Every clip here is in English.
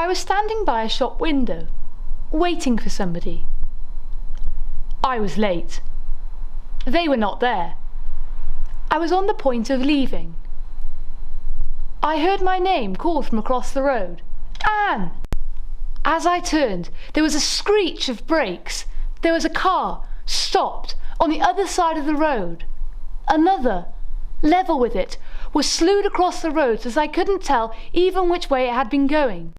I was standing by a shop window, waiting for somebody. I was late. They were not there. I was on the point of leaving. I heard my name called from across the road. Anne! As I turned, there was a screech of brakes. There was a car, stopped, on the other side of the road. Another, level with it, was slewed across the road so I couldn't tell even which way it had been going.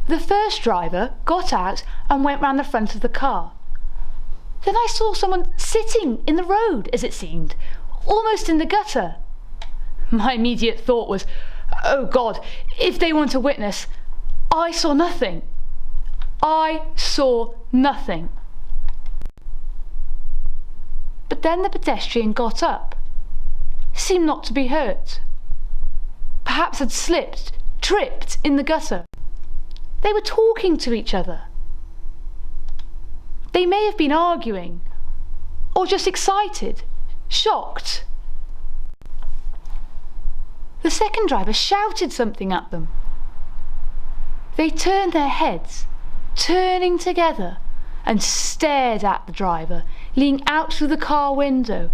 The first driver got out and went round the front of the car. Then I saw someone sitting in the road, as it seemed, almost in the gutter. My immediate thought was, oh God, if they want a witness. I saw nothing. I saw nothing. But then the pedestrian got up. Seemed not to be hurt. Perhaps had slipped, tripped in the gutter. They were talking to each other. They may have been arguing, or just excited, shocked. The second driver shouted something at them. They turned their heads, turning together, and stared at the driver, leaning out through the car window,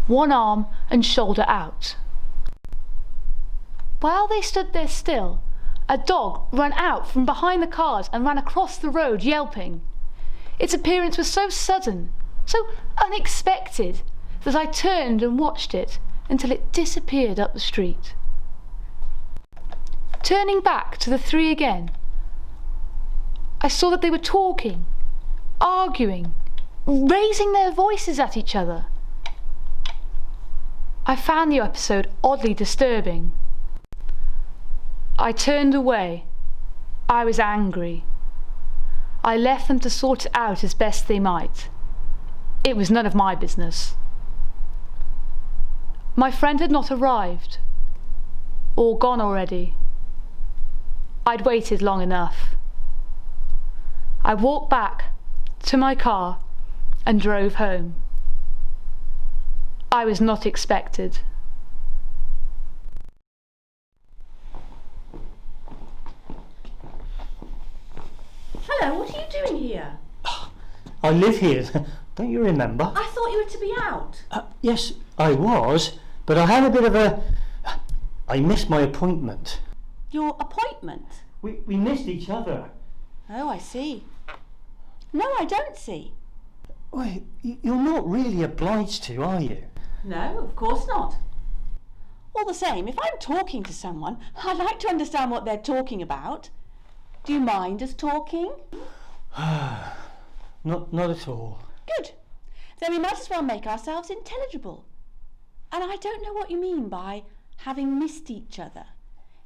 one arm and shoulder out. While they stood there still, a dog ran out from behind the cars and ran across the road yelping. Its appearance was so sudden, so unexpected, that I turned and watched it until it disappeared up the street. Turning back to the three again, I saw that they were talking, arguing, raising their voices at each other. I found the episode oddly disturbing. I turned away. I was angry. I left them to sort it out as best they might. It was none of my business. My friend had not arrived, or gone already. I'd waited long enough. I walked back to my car and drove home. I was not expected. Hello, what are you doing here? I live here, don't you remember? I thought you were to be out. Yes, I was, but I had a bit of I missed my appointment. Your appointment? We missed each other. Oh, I see. No, I don't see. Wait, you're not really obliged to, are you? No, of course not. All the same, if I'm talking to someone, I'd like to understand what they're talking about. Do you mind us talking? Not at all. Good. Then we might as well make ourselves intelligible. And I don't know what you mean by having missed each other.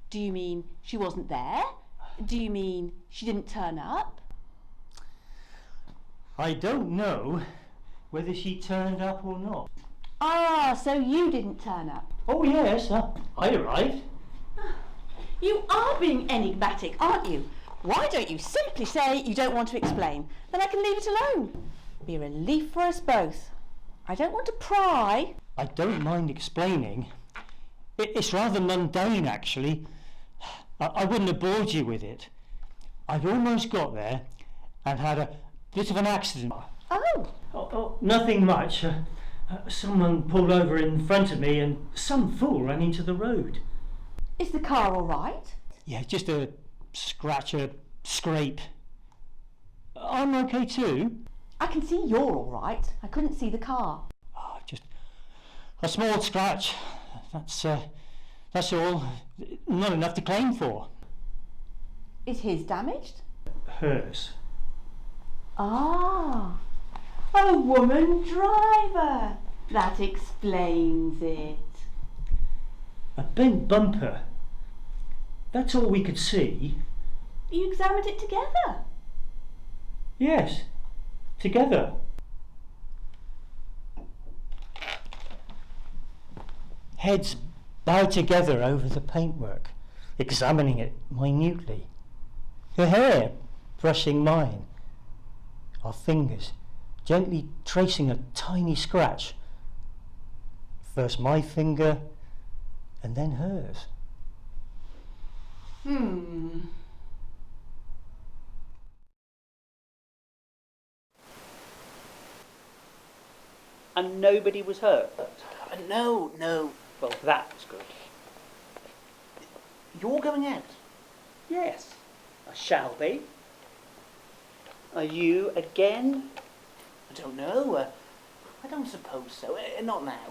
Do you mean she wasn't there? Do you mean she didn't turn up? I don't know whether she turned up or not. Ah, so you didn't turn up. Oh yes, I arrived. You are being enigmatic, aren't you? Why don't you simply say you don't want to explain? Then I can leave it alone. Be a relief for us both. I don't want to pry. I don't mind explaining. It's rather mundane, actually. I wouldn't have bored you with it. I'd almost got there and had a bit of an accident. Oh, nothing much. Someone pulled over in front of me and some fool ran into the road. is the car all right? Yeah, just a scratch, a scrape. I'm okay too. I can see you're all right. I couldn't see the car. Oh, just a small scratch. That's all. Not enough to claim for. Is his damaged? Hers. Ah, a woman driver. That explains it. A bent bumper. That's all we could see. You examined it together? Yes, together. Heads bowed together over the paintwork, examining it minutely. Her hair brushing mine. Our fingers gently tracing a tiny scratch. First my finger, and then hers. And nobody was hurt? No. Well, that was good. You're going out? Yes, I shall be. Are you again? I don't know. I don't suppose so. Not now.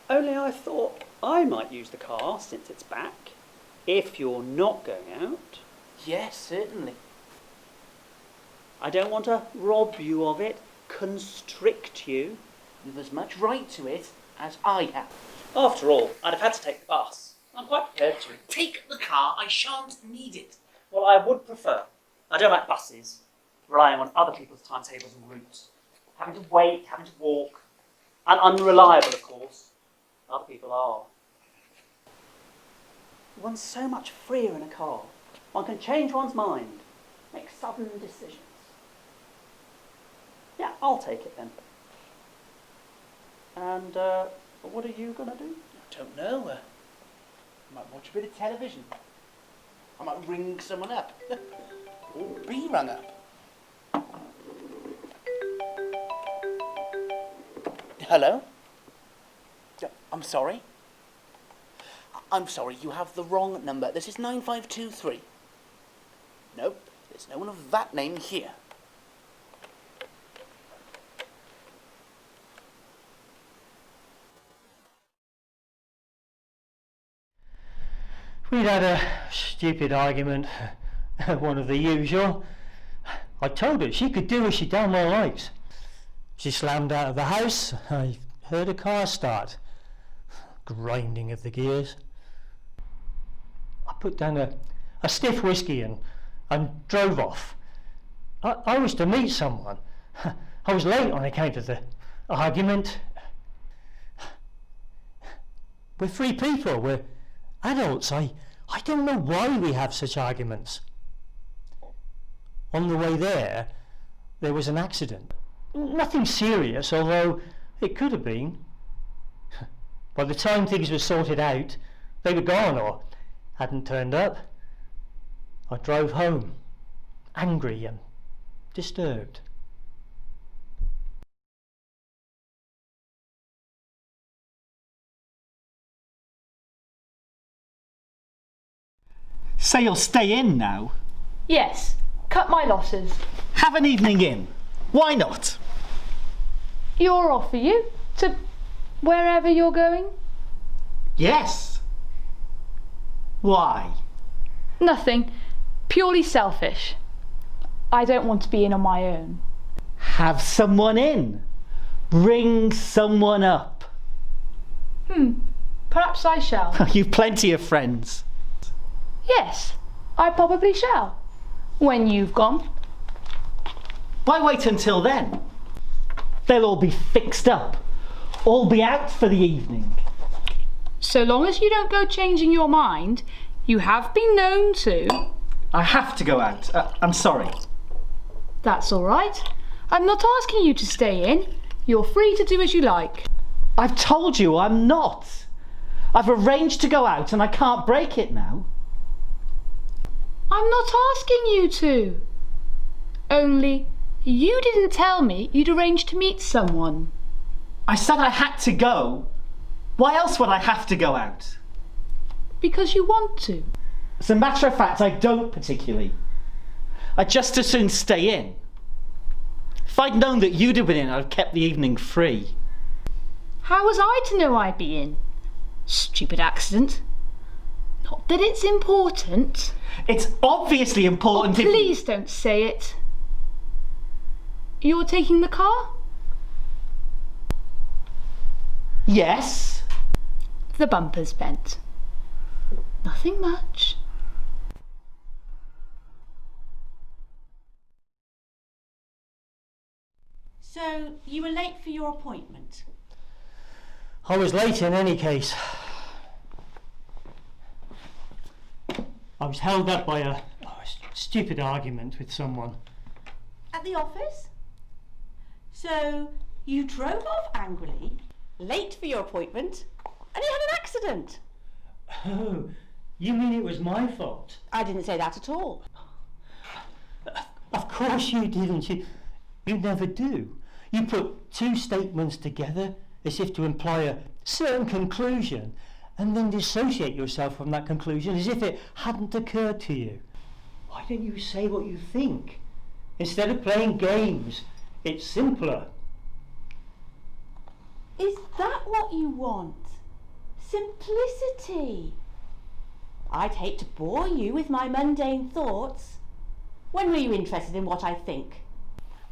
Only I thought I might use the car since it's back. If you're not going out. Yes, certainly. I don't want to rob you of it, constrict you. You've as much right to it as I have. After all, I'd have had to take the bus. I'm quite prepared to. Take the car. I shan't need it. Well, I would prefer. I don't like buses, relying on other people's timetables and routes. Having to wait, having to walk. And unreliable, of course. Other people are. One's so much freer in a car. One can change one's mind, make sudden decisions. Yeah, I'll take it then. And what are you going to do? I don't know. I might watch a bit of television. I might ring someone up. Or be rung up. Hello? I'm sorry. I'm sorry, you have the wrong number. This is 9523. Nope, there's no one of that name here. We'd had a stupid argument, one of the usual. I told her she could do as she done all right. She slammed out of the house. I heard a car start, grinding of the gears. I put down a stiff whiskey and drove off. I was to meet someone. I was late on account of the argument. We're free people, we're adults. I don't know why we have such arguments. On the way there was an accident. Nothing serious, although it could have been. By the time things were sorted out, they were gone or hadn't turned up. I drove home, angry and disturbed. Say you'll stay in now. Yes, cut my losses. Have an evening in. Why not? You're off, are you? To wherever you're going? Yes. Why? Nothing. Purely selfish. I don't want to be in on my own. Have someone in. Ring someone up. Perhaps I shall. You've plenty of friends. Yes, I probably shall. When you've gone. Why wait until then? They'll all be fixed up. All be out for the evening. So long as you don't go changing your mind, you have been known to. I have to go out. I'm sorry. That's all right. I'm not asking you to stay in. You're free to do as you like. I've told you I'm not. I've arranged to go out and I can't break it now. I'm not asking you to. Only, you didn't tell me you'd arranged to meet someone. I said I had to go. Why else would I have to go out? Because you want to. As a matter of fact, I don't particularly. I'd just as soon stay in. If I'd known that you'd have been in, I'd have kept the evening free. How was I to know I'd be in? Stupid accident. Not that it's important. It's obviously important if... Please don't say it. You're taking the car? Yes. The bumper's bent. Nothing much. So, you were late for your appointment? I was late in any case. I was held up by a stupid argument with someone. At the office? So, you drove off angrily, late for your appointment, and you had an accident? Oh, you mean it was my fault? I didn't say that at all. Of course you didn't. You never do. You put two statements together as if to imply a certain conclusion, and then dissociate yourself from that conclusion as if it hadn't occurred to you. Why don't you say what you think? Instead of playing games, it's simpler. Is that what you want? Simplicity. I'd hate to bore you with my mundane thoughts. When were you interested in what I think?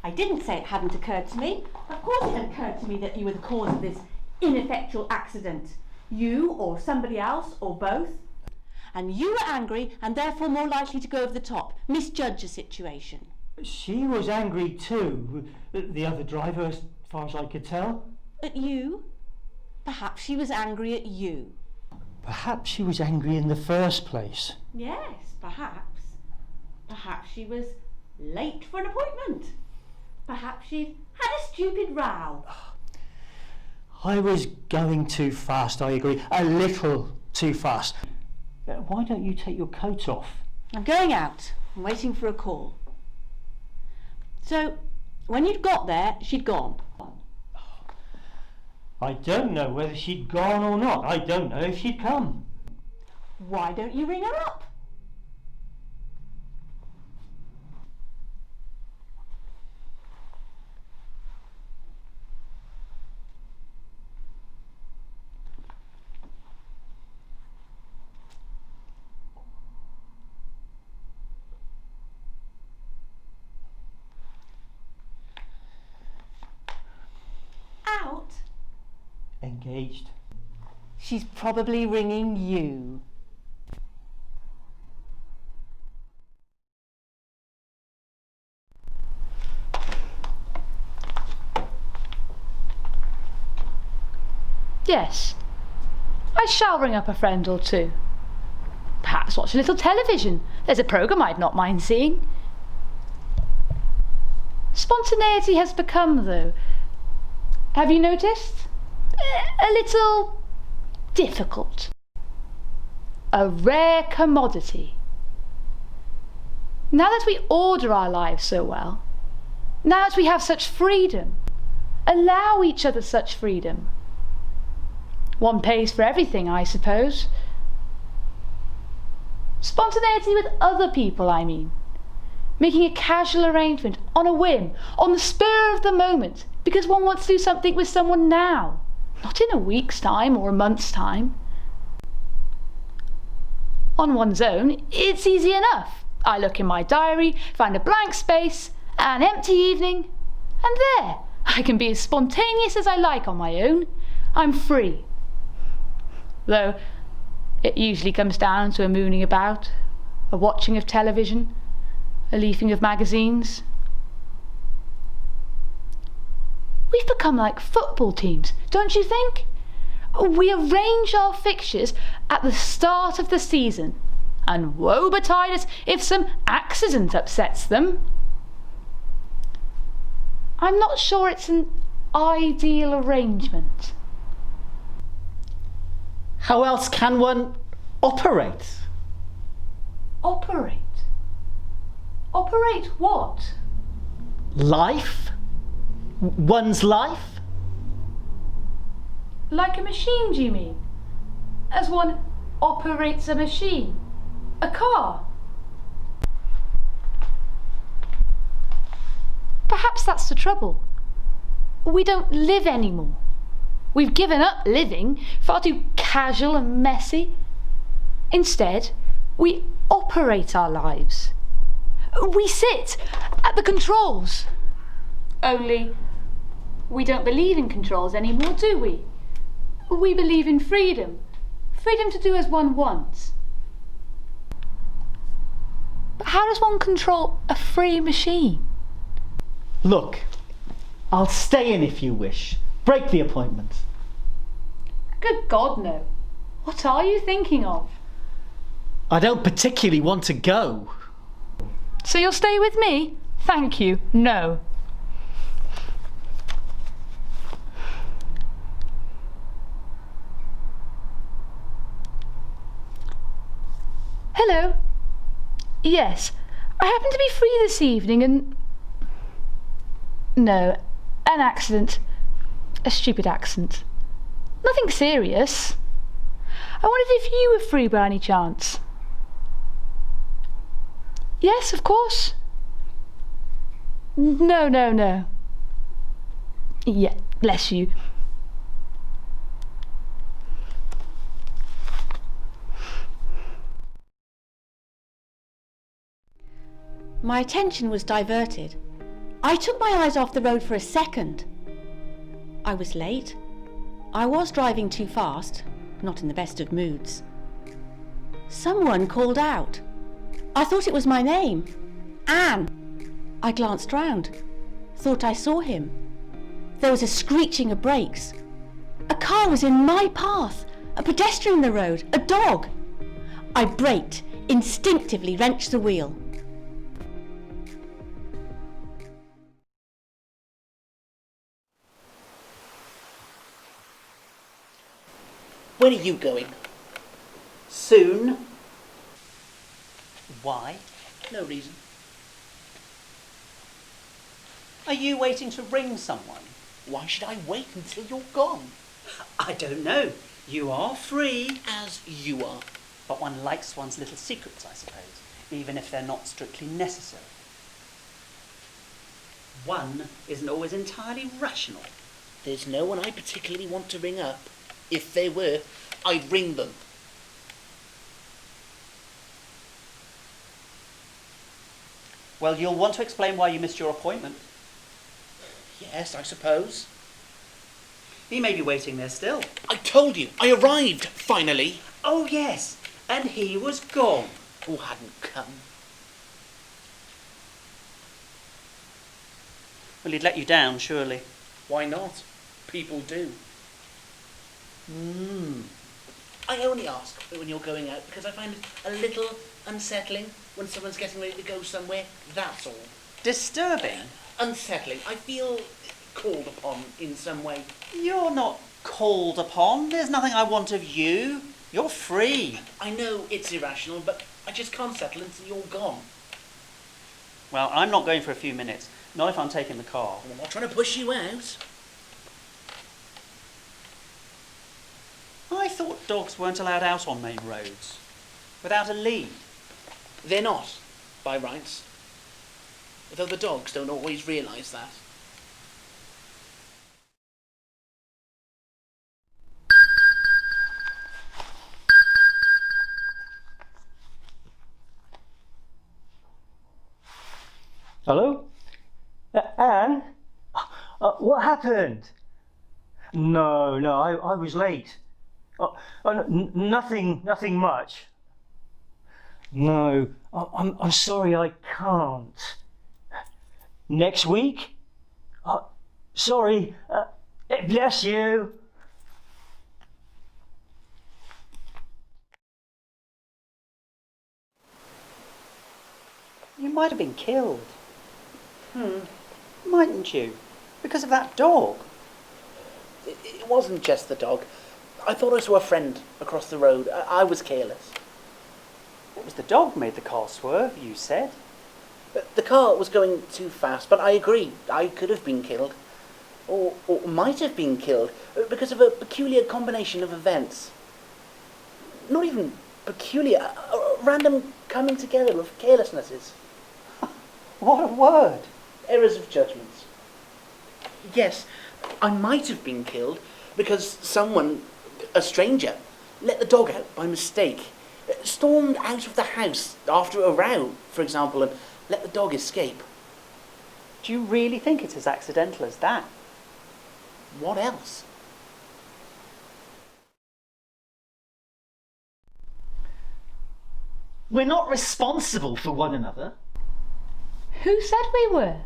I didn't say it hadn't occurred to me. Of course it had occurred to me that you were the cause of this ineffectual accident. You or somebody else or both. And you were angry and therefore more likely to go over the top, misjudge a situation. She was angry too, the other driver, as far as I could tell. At you? Perhaps she was angry at you. Perhaps she was angry in the first place. Yes, perhaps. Perhaps she was late for an appointment. Perhaps she'd had a stupid row. I was going too fast, I agree. A little too fast. Why don't you take your coat off? I'm going out. I'm waiting for a call. So, when you'd got there, she'd gone. I don't know whether she'd gone or not. I don't know if she'd come. Why don't you ring her up? Out? Engaged. She's probably ringing you. Yes, I shall ring up a friend or two. Perhaps watch a little television. There's a programme I'd not mind seeing. Spontaneity has become, though, have you noticed? A little difficult. A rare commodity. Now that we order our lives so well, now that we have such freedom, allow each other such freedom, one pays for everything, I suppose. Spontaneity with other people, I mean. Making a casual arrangement on a whim, on the spur of the moment, because one wants to do something with someone now, not in a week's time or a month's time. On one's own, it's easy enough. I look in my diary, find a blank space, an empty evening, and there, I can be as spontaneous as I like on my own. I'm free. Though it usually comes down to a mooning about, a watching of television, a leafing of magazines. We've become like football teams, don't you think? We arrange our fixtures at the start of the season, and woe betide us if some accident upsets them. I'm not sure it's an ideal arrangement. How else can one operate? Operate? Operate what? Life? One's life? Like a machine, do you mean? As one operates a machine? A car? Perhaps that's the trouble. We don't live anymore. We've given up living, far too casual and messy. Instead, we operate our lives. We sit at the controls. Only, we don't believe in controls anymore, do we? We believe in freedom. Freedom to do as one wants. But how does one control a free machine? Look, I'll stay in if you wish. Break the appointment. Good God, no. What are you thinking of? I don't particularly want to go. So you'll stay with me? Thank you, no. Hello. Yes, I happen to be free this evening and... No, An accident. A stupid accident. Nothing serious. I wondered if you were free by any chance. Yes, of course. No. Yeah, bless you. My attention was diverted. I took my eyes off the road for a second. I was late. I was driving too fast, not in the best of moods. Someone called out. I thought it was my name. Anne. I glanced round. Thought I saw him. There was a screeching of brakes. A car was in my path. A pedestrian in the road. A dog. I braked, instinctively wrenched the wheel. Where are you going? Soon. Why? No reason. Are you waiting to ring someone? Why should I wait until you're gone? I don't know. You are free. As you are. But one likes one's little secrets, I suppose, even if they're not strictly necessary. One isn't always entirely rational. There's no one I particularly want to ring up. If there were, I'd ring them. Well, you'll want to explain why you missed your appointment. Yes, I suppose. He may be waiting there still. I told you, I arrived, finally. Oh, yes, and he was gone. Who hadn't come? Well, he'd let you down, surely. Why not? People do. I only ask when you're going out because I find it a little unsettling when someone's getting ready to go somewhere. That's all. Disturbing? Unsettling. I feel called upon in some way. You're not called upon. There's nothing I want of you. You're free. I know it's irrational, but I just can't settle until you're gone. Well, I'm not going for a few minutes. Not if I'm taking the car. I'm not trying to push you out. I thought dogs weren't allowed out on main roads. Without a lead. They're not, by rights. Though the dogs don't always realise that. Hello? Anne? What happened? No, I was late. Nothing much. No, I'm sorry, I can't. Next week? Sorry, bless you. You might have been killed. Mightn't you? Because of that dog. It wasn't just the dog. I thought I saw a friend across the road. I was careless. It was the dog made the car swerve, you said. The car was going too fast, but I agree. I could have been killed. Or might have been killed because of a peculiar combination of events. Not even peculiar, a random coming together of carelessnesses. What a word. Errors of judgments. Yes, I might have been killed because someone, a stranger, let the dog out by mistake. Stormed out of the house after a row, for example, and let the dog escape. Do you really think it's as accidental as that? What else? We're not responsible for one another. Who said we were?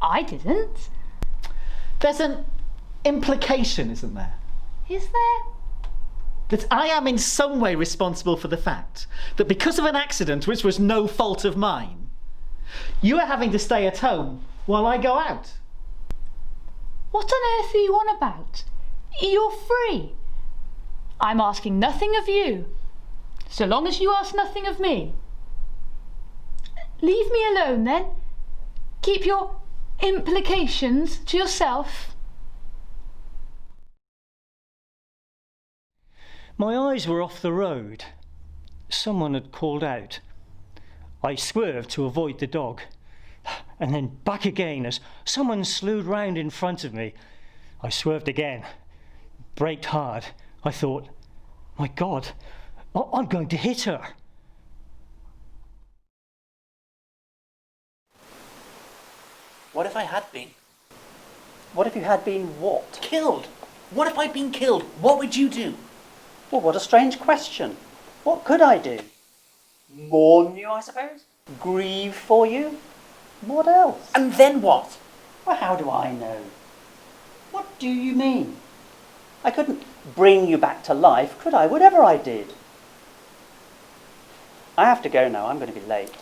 I didn't. There's an implication, isn't there? Is there? That I am in some way responsible for the fact that because of an accident which was no fault of mine, you are having to stay at home while I go out. What on earth are you on about? You're free. I'm asking nothing of you, so long as you ask nothing of me. Leave me alone then. Keep your implications to yourself? My eyes were off the road. Someone had called out. I swerved to avoid the dog, and then back again as someone slewed round in front of me. I swerved again, braked hard. I thought, my God, I'm going to hit her. What if I had been? What if you had been what? Killed? What if I'd been killed? What would you do? Well, what a strange question. What could I do? Mourn you, I suppose? Grieve for you? What else? And then what? Well, how do I know? What do you mean? I couldn't bring you back to life, could I? Whatever I did. I have to go now. I'm going to be late.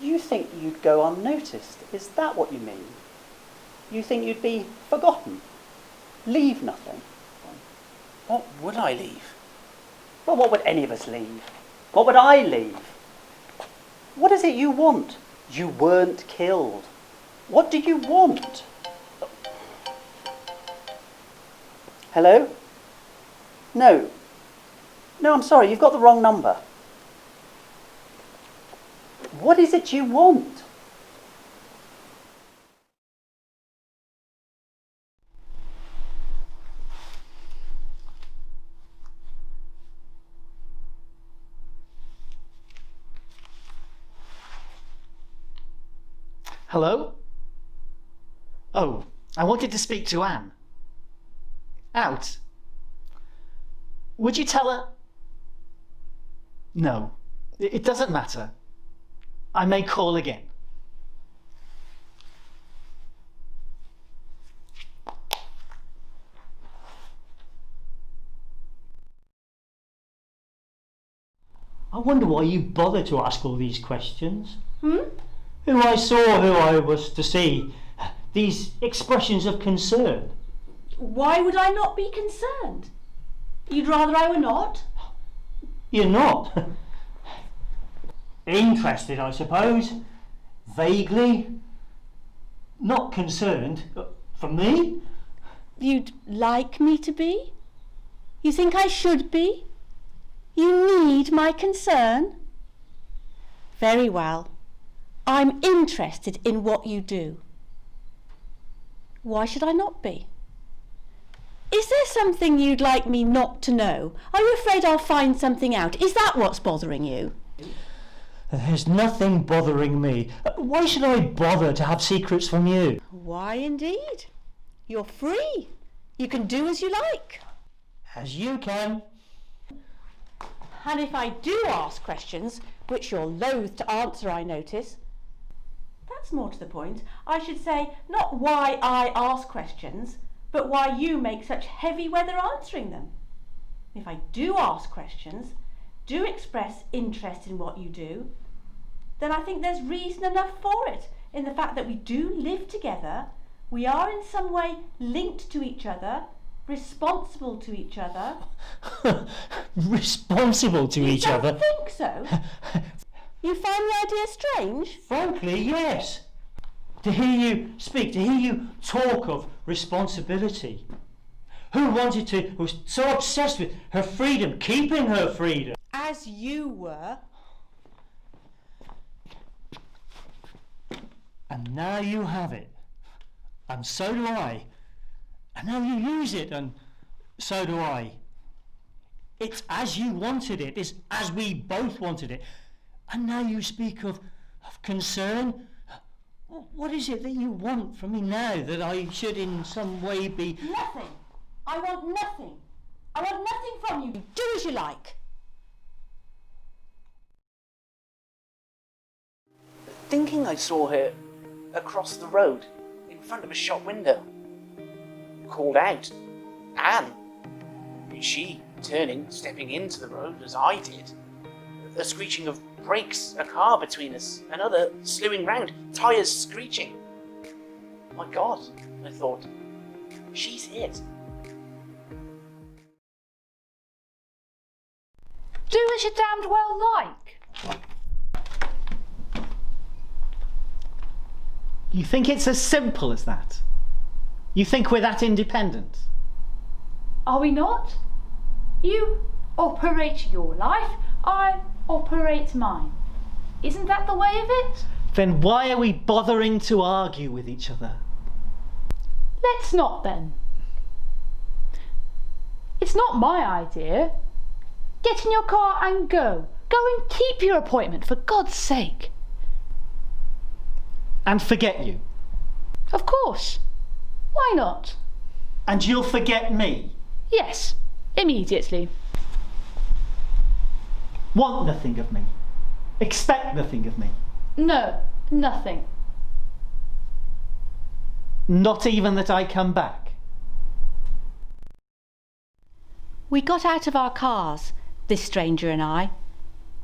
You think you'd go unnoticed? Is that what you mean? You think you'd be forgotten? Leave nothing? What would I leave? Well, what would any of us leave? What would I leave? What is it you want? You weren't killed. What do you want? Hello? No. No, I'm sorry, you've got the wrong number. What is it you want? Hello? Oh, I wanted to speak to Anne. Out. Would you tell her? No, it doesn't matter. I may call again. I wonder why you bother to ask all these questions. Who I saw, who I was to see. These expressions of concern. Why would I not be concerned? You'd rather I were not? You're not. Interested, I suppose. Vaguely. Not concerned. For me? You'd like me to be? You think I should be? You need my concern? Very well. I'm interested in what you do. Why should I not be? Is there something you'd like me not to know? Are you afraid I'll find something out? Is that what's bothering you? There's nothing bothering me. Why should I bother to have secrets from you? Why indeed? You're free. You can do as you like. As you can. And if I do ask questions, which you're loath to answer, I notice, that's more to the point. I should say not why I ask questions, but why you make such heavy weather answering them. If I do ask questions, do express interest in what you do, then I think there's reason enough for it in the fact that we do live together, we are in some way linked to each other, responsible to each other. Responsible to each other? You don't think so? You find the idea strange? Frankly, yes. To hear you speak, to hear you talk of responsibility. Who was so obsessed with her freedom, keeping her freedom. As you were. And now you have it. And so do I. And now you use it, and so do I. It's as you wanted it. It's as we both wanted it. And now you speak of concern. What is it that you want from me now that I should in some way be... Nothing. I want nothing. I want nothing from you. Do as you like. Thinking I saw her across the road in front of a shop window. Called out, Anne. She turning, stepping into the road as I did. A screeching of brakes, a car between us, another slewing round, tyres screeching. My God, I thought, she's it. Do as you damned well like. You think it's as simple as that? You think we're that independent? Are we not? You operate your life, I operate mine. Isn't that the way of it? Then why are we bothering to argue with each other? Let's not then. It's not my idea. Get in your car and go. Go and keep your appointment, for God's sake. And forget you. Of course. Why not? And you'll forget me. Yes, immediately. Want nothing of me. Expect nothing of me. No, nothing. Not even that I come back. We got out of our cars, this stranger and I,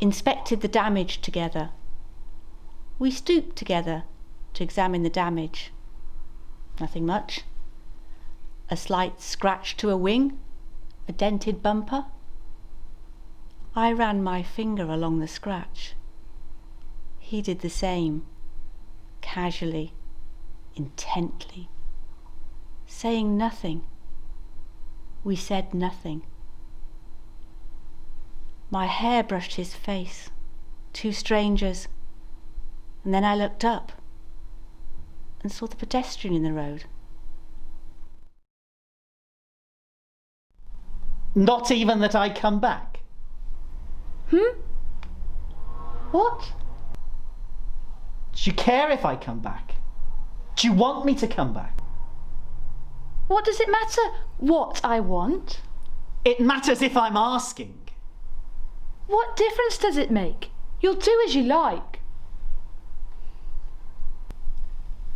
inspected the damage together. We stooped together to examine the damage. Nothing much. A slight scratch to a wing, a dented bumper. I ran my finger along the scratch. He did the same, casually, intently, saying nothing. We said nothing. My hair brushed his face, two strangers, and then I looked up and saw the pedestrian in the road. Not even that I come back. What? Do you care if I come back? Do you want me to come back? What does it matter what I want? It matters if I'm asking. What difference does it make? You'll do as you like.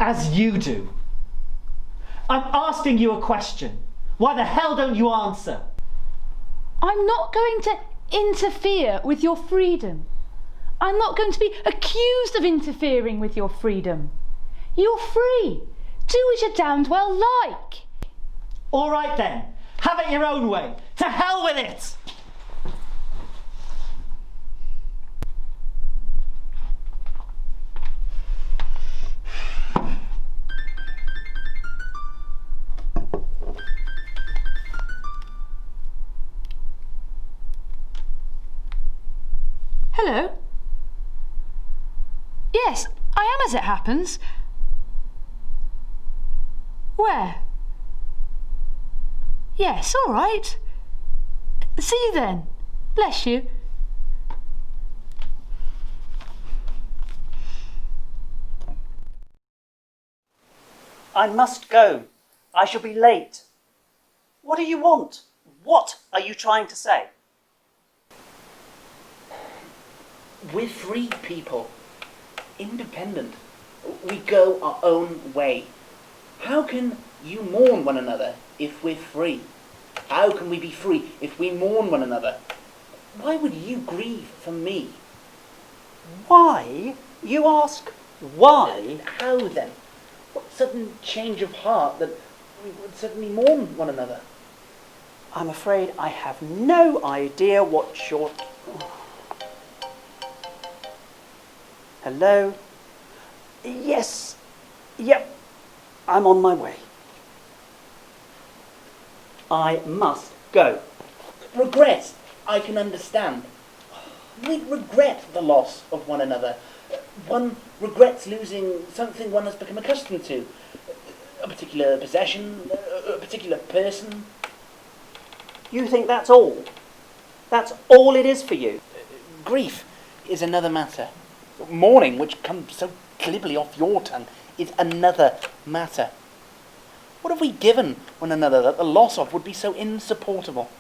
As you do. I'm asking you a question. Why the hell don't you answer? I'm not going to interfere with your freedom. I'm not going to be accused of interfering with your freedom. You're free. Do as you damned well like. All right then. Have it your own way. To hell with it! Hello? Yes, I am as it happens. Where? Yes, all right. See you then. Bless you. I must go. I shall be late. What do you want? What are you trying to say? We're free people, independent. We go our own way. How can you mourn one another if we're free? How can we be free if we mourn one another? Why would you grieve for me? Why? You ask why? How then? What sudden change of heart that we would suddenly mourn one another? I'm afraid I have no idea what you're... Hello? Yes. Yep. I'm on my way. I must go. Regret, I can understand. We regret the loss of one another. One regrets losing something one has become accustomed to. A particular possession, a particular person. You think that's all? That's all it is for you? Grief is another matter. Mourning, which comes so glibly off your tongue, is another matter. What have we given one another that the loss of would be so insupportable?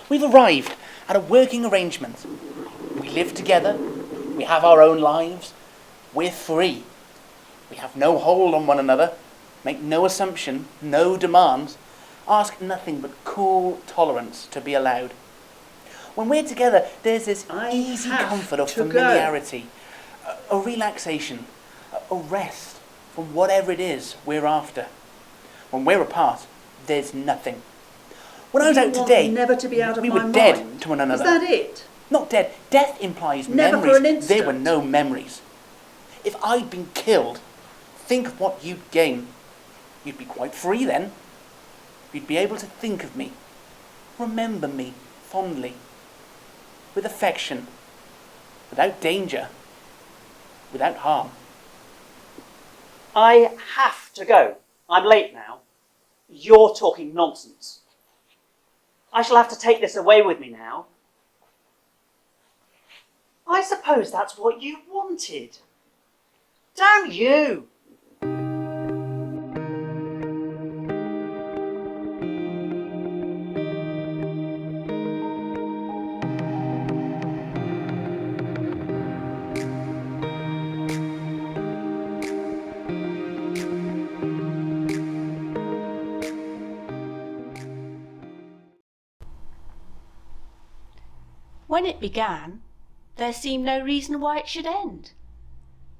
We've arrived at a working arrangement. We live together. We have our own lives. We're free. We have no hold on one another. Make no assumption, no demands. Ask nothing but cool tolerance to be allowed. When we're together, there's this easy comfort of familiarity, a relaxation, a rest from whatever it is we're after. When we're apart, there's nothing. When I was out today, never to be out of we my were dead mind? to one another. Is that it? Not dead. Death implies Never for memories. an instant. There were no memories. If I'd been killed, think of what you'd gain. You'd be quite free then. You'd be able to think of me, remember me fondly, with affection, without danger, without harm. I have to go. I'm late now. You're talking nonsense. I shall have to take this away with me now. I suppose that's what you wanted. Damn you! When it began, there seemed no reason why it should end.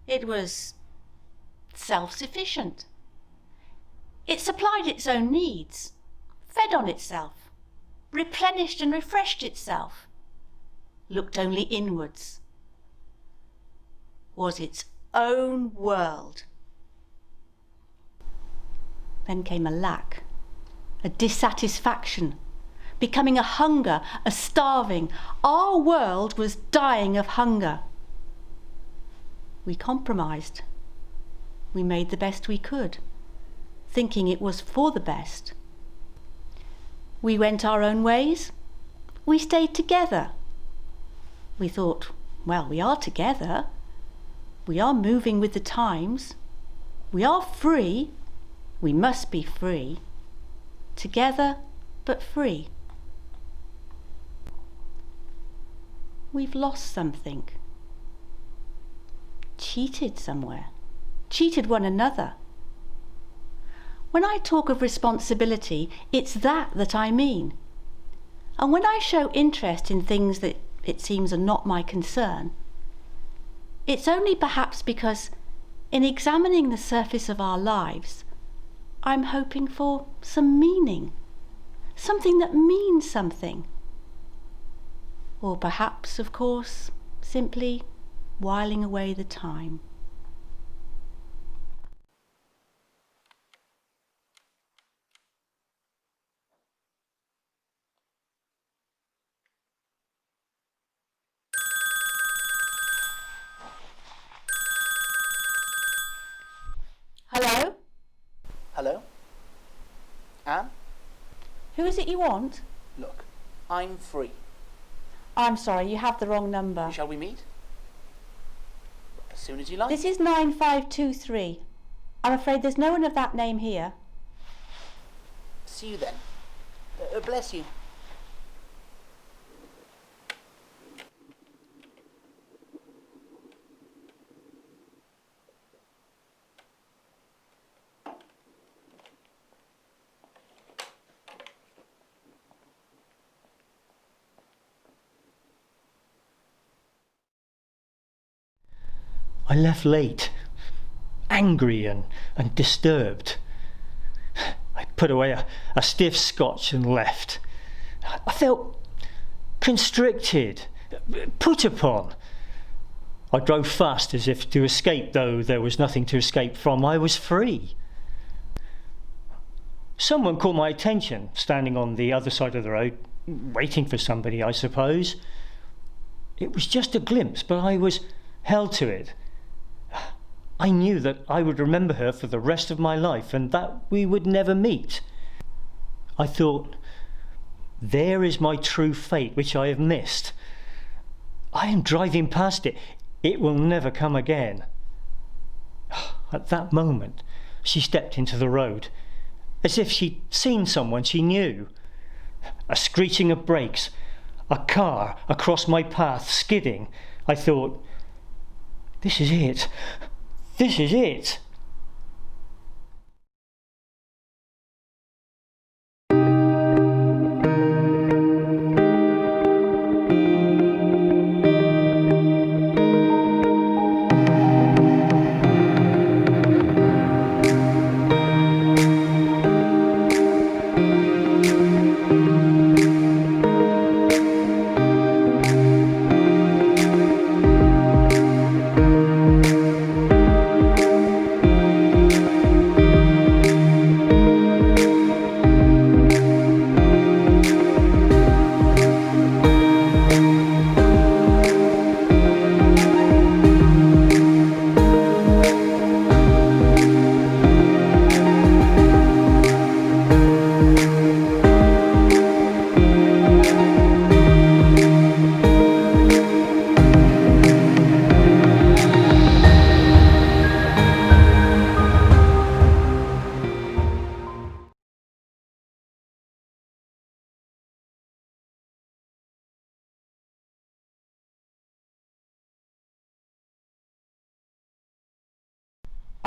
It was self-sufficient. It supplied its own needs, fed on itself, replenished and refreshed itself, looked only inwards, was its own world. Then came a lack, a dissatisfaction, becoming a hunger, a starving. Our world was dying of hunger. We compromised. We made the best we could, thinking it was for the best. We went our own ways. We stayed together. We thought, well, we are together. We are moving with the times. We are free. We must be free. Together, but free. We've lost something. Cheated somewhere. Cheated one another. When I talk of responsibility, it's that I mean. And when I show interest in things that it seems are not my concern, it's only perhaps because in examining the surface of our lives, I'm hoping for some meaning, something that means something. Or perhaps, of course, simply whiling away the time. Hello? Hello? Anne? Who is it you want? Look, I'm free. I'm sorry, you have the wrong number. Shall we meet? As soon as you like. This is 9523. I'm afraid there's no one of that name here. See you then. Bless you. I left late, angry and disturbed. I put away a stiff scotch and left. I felt constricted, put upon. I drove fast as if to escape, though there was nothing to escape from. I was free. Someone caught my attention, standing on the other side of the road, waiting for somebody, I suppose. It was just a glimpse, but I was held to it. I knew that I would remember her for the rest of my life and that we would never meet. I thought, there is my true fate which I have missed. I am driving past it. It will never come again. At that moment, she stepped into the road, as if she'd seen someone she knew. A screeching of brakes, a car across my path skidding. I thought, this is it. This is it.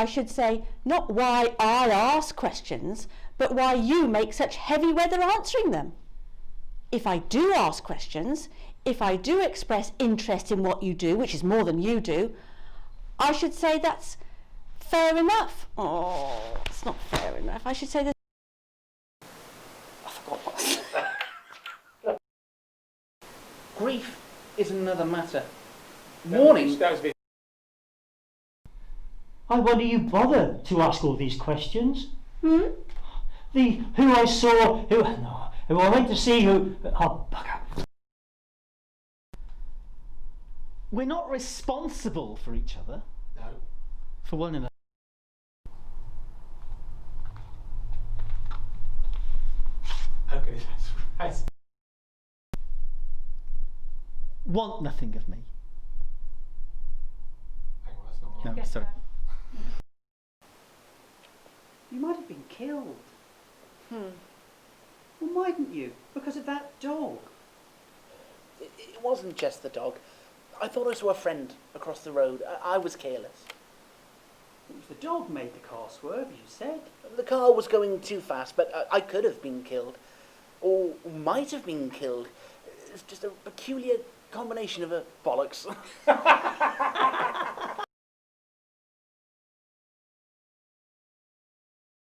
I should say not why I ask questions, but why you make such heavy weather answering them. If I do ask questions, if I do express interest in what you do, which is more than you do, I should say that's fair enough. Oh, it's not fair enough. I should say that. I forgot what. Grief is another matter. Mourning. I wonder you bother to ask all these questions. Hmm? The who I saw, who I went to see, who. Oh, bugger. We're not responsible for each other. No. For one another. Okay, that's right. Want nothing of me. Hang on, that's not right. No, sorry. You might have been killed. Hmm. Well, mightn't you? Because of that dog. It wasn't just the dog. I thought I saw a friend across the road. I was careless. It was the dog made the car swerve, as you said. The car was going too fast, but I could have been killed. Or might have been killed. It's just a peculiar combination of bollocks.